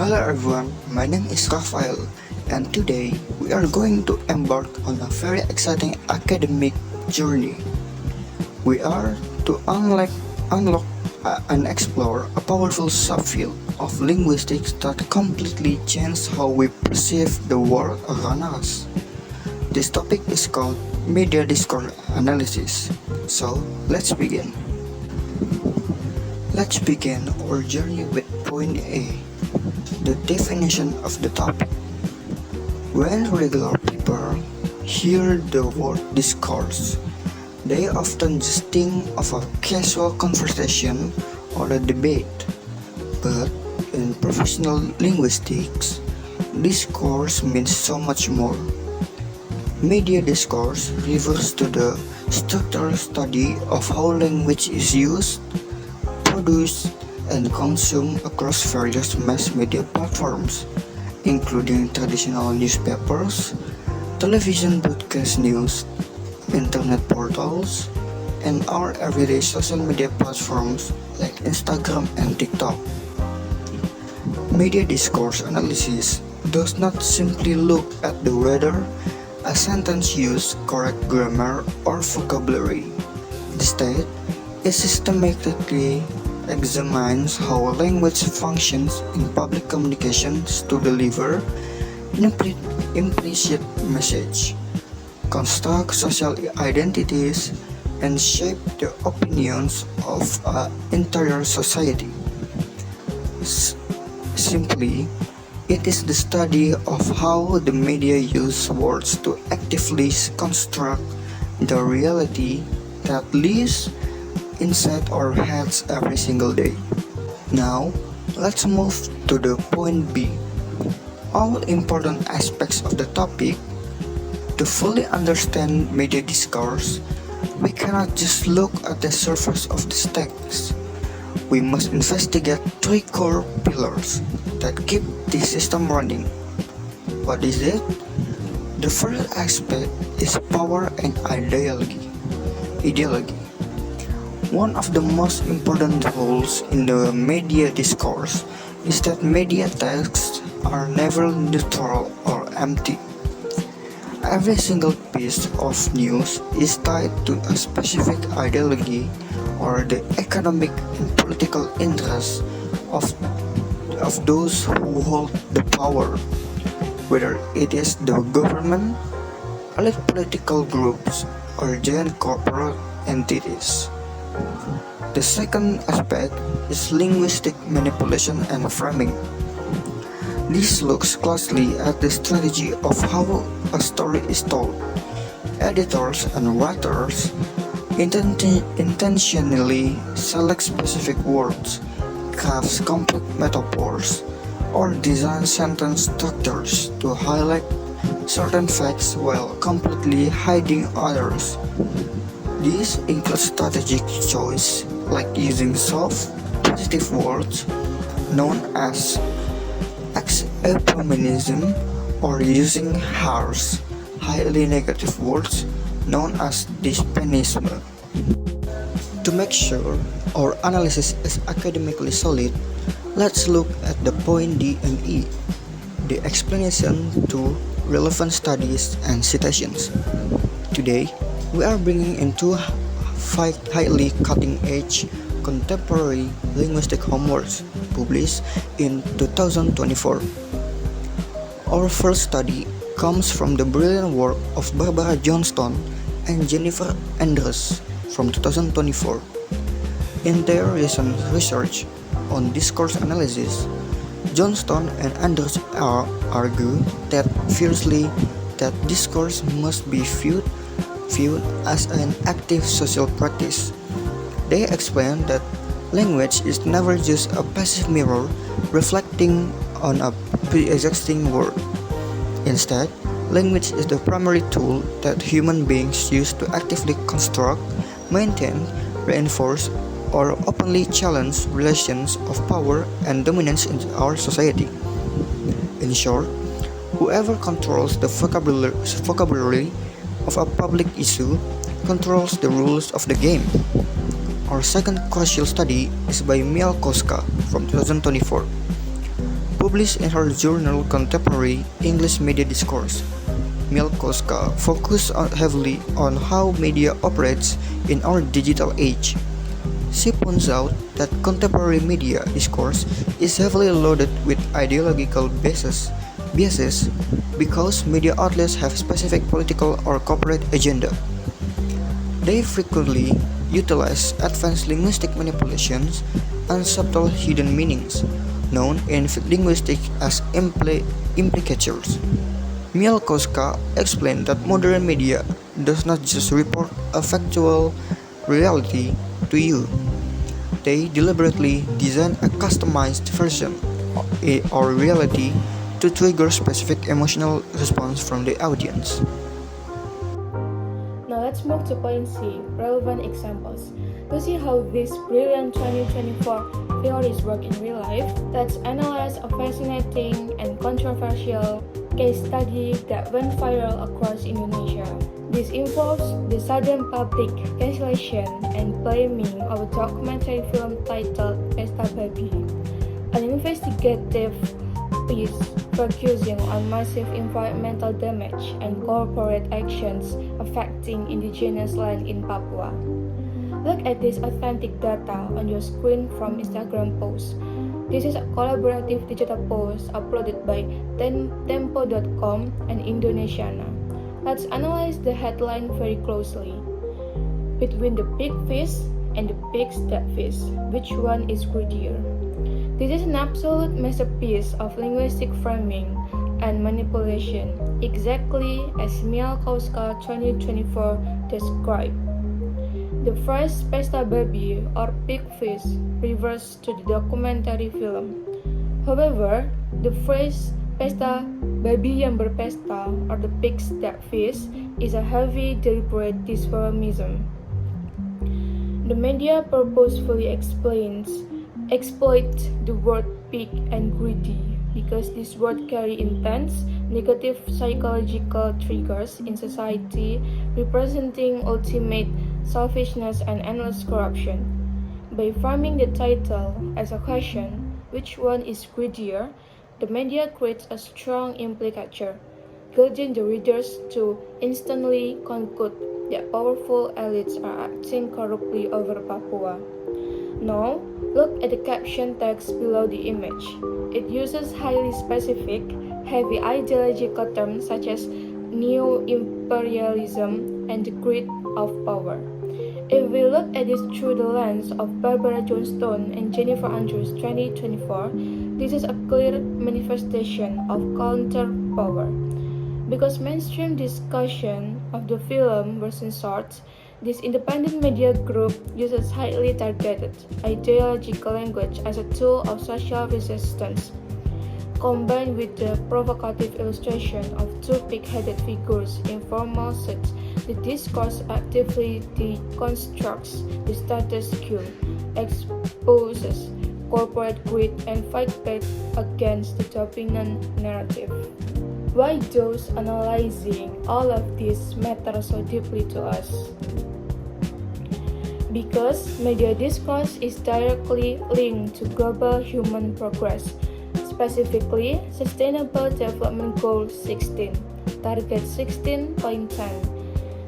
Hello everyone, my name is Rafael, and today we are going to embark on a very exciting academic journey. We are to unlock and explore a powerful subfield of linguistics that completely changes how we perceive the world around us. This topic is called media discourse analysis. So let's begin. Let's begin our journey with point A, the definition of the topic. When regular people hear the word discourse, they often just think of a casual conversation or a debate. But in professional linguistics, discourse means so much more. Media discourse refers to the structural study of how language is used, produced, and consumed across various mass media platforms, including traditional newspapers, television broadcast news, internet portals, and our everyday social media platforms like Instagram and TikTok. Media discourse analysis does not simply look at the whether a sentence uses correct grammar or vocabulary. Instead, it systematically examines how language functions in public communications to deliver an implicit message, construct social identities, and shape the opinions of an entire society. Simply, it is the study of how the media use words to actively construct the reality that lives inside our heads every single day. Now, let's move to the point B. All important aspects of the topic. To fully understand media discourse, we cannot just look at the surface of this text. We must investigate three core pillars that keep the system running. What is it? The first aspect is power and ideology. One of the most important roles in the media discourse is that media texts are never neutral or empty. Every single piece of news is tied to a specific ideology or the economic and political interests of those who hold the power, whether it is the government, elite political groups, or giant corporate entities. The second aspect is linguistic manipulation and framing. This looks closely at the strategy of how a story is told. Editors and writers intentionally select specific words, craft complex metaphors, or design sentence structures to highlight certain facts while completely hiding others. This includes strategic choice, like using soft, positive words known as euphemism, or using harsh, highly negative words known as dispennism. To make sure our analysis is academically solid, let's look at the point D and E, the explanation to relevant studies and citations. Today, we are bringing in two highly cutting-edge contemporary linguistic homeworks published in 2024. Our first study comes from the brilliant work of Barbara Johnston and Jennifer Andrews from 2024. In their recent research on discourse analysis, Johnston and Andrews argue that fiercely that discourse must be viewed as an active social practice. They explain that language is never just a passive mirror reflecting on a pre-existing world. Instead, language is the primary tool that human beings use to actively construct, maintain, reinforce, or openly challenge relations of power and dominance in our society. In short, whoever controls the vocabulary of a public issue controls the rules of the game. Our second crucial study is by Mial Koska from 2024. Published in her journal Contemporary English Media Discourse, Mielkowska focused heavily on how media operates in our digital age. She points out that contemporary media discourse is heavily loaded with ideological biases because media outlets have specific political or corporate agenda. They frequently utilize advanced linguistic manipulations and subtle hidden meanings, known in linguistics as implicatures. Mielkowska explained that modern media does not just report a factual reality to you. They deliberately design a customized version or reality to trigger specific emotional response from the audience. Now let's move to point C, relevant examples. To see how these brilliant 2024 theories work in real life, let's analyze a fascinating and controversial case study that went viral across Indonesia. This involves the sudden public cancellation and blaming of a documentary film titled Pesta Babi, an investigative piece focusing on massive environmental damage and corporate actions affecting indigenous land in Papua. Look at this authentic data on your screen from Instagram post. This is a collaborative digital post uploaded by Tempo.com and Indonesiana. Let's analyze the headline very closely. Between the big fish and the big fish, which one is greedier? This is an absolute masterpiece of linguistic framing and manipulation, exactly as Mielkowska 2024 described. The phrase pesta babi or pig fish refers to the documentary film. However, the phrase pesta babi yang berpesta or the pigs that feast is a heavy deliberate euphemism. The media purposefully exploit the word pig and greedy because this word carry intense negative psychological triggers in society, representing ultimate selfishness and endless corruption. By framing the title as a question, which one is greedier, the media creates a strong implicature, guiding the readers to instantly conclude that powerful elites are acting corruptly over Papua. Now, look at the caption text below the image. It uses highly specific, heavy ideological terms such as neo-imperialism and the greed of power. If we look at this through the lens of Barbara Johnstone and Jennifer Andrews 2024, this is a clear manifestation of counter-power. Because mainstream discussion of the film was censored, this independent media group uses highly targeted ideological language as a tool of social resistance. Combined with the provocative illustration of two pig-headed figures in formal suits, the discourse actively deconstructs the status quo, exposes corporate greed, and fights back against the dominant narrative. Why does analyzing all of this matter so deeply to us? Because media discourse is directly linked to global human progress, specifically Sustainable Development Goal 16, Target 16.10.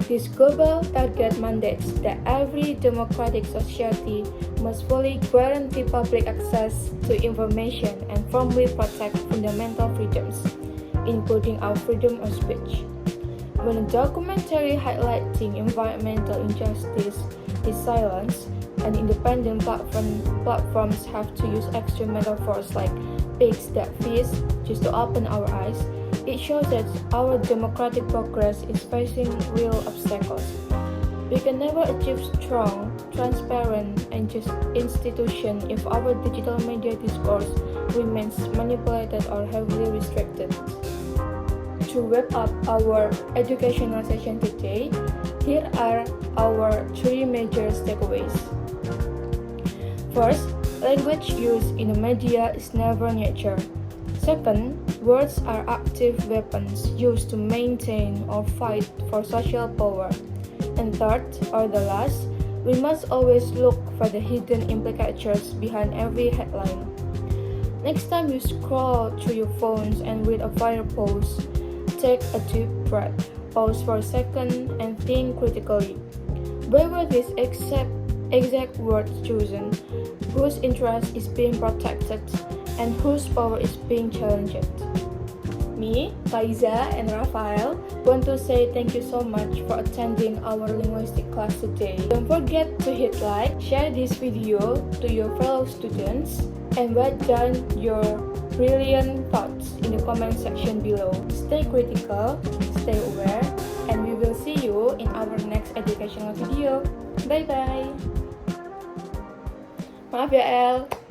This global target mandates that every democratic society must fully guarantee public access to information and firmly protect fundamental freedoms, including our freedom of speech. When a documentary highlighting environmental injustice is silenced, and independent platforms have to use extreme metaphors like pigs that feast just to open our eyes, it shows that our democratic progress is facing real obstacles. We can never achieve strong, transparent, and just institutions if our digital media discourse remains manipulated or heavily restricted. To wrap up our educational session today, here are our three major takeaways. First, language used in the media is never neutral. Second, words are active weapons used to maintain or fight for social power. And third, or the last, we must always look for the hidden implicatures behind every headline. Next time you scroll through your phones and read a viral post, take a deep breath, pause for a second, and think critically. Why were these exact words chosen? Whose interest is being protected? And whose power is being challenged? Me, Faiza, and Rafael want to say thank you so much for attending our linguistic class today. Don't forget to hit like, share this video to your fellow students, and write down your brilliant thoughts in the comment section below. Stay critical, stay aware, and we will see you in our next educational video. Bye bye. Maaf ya El.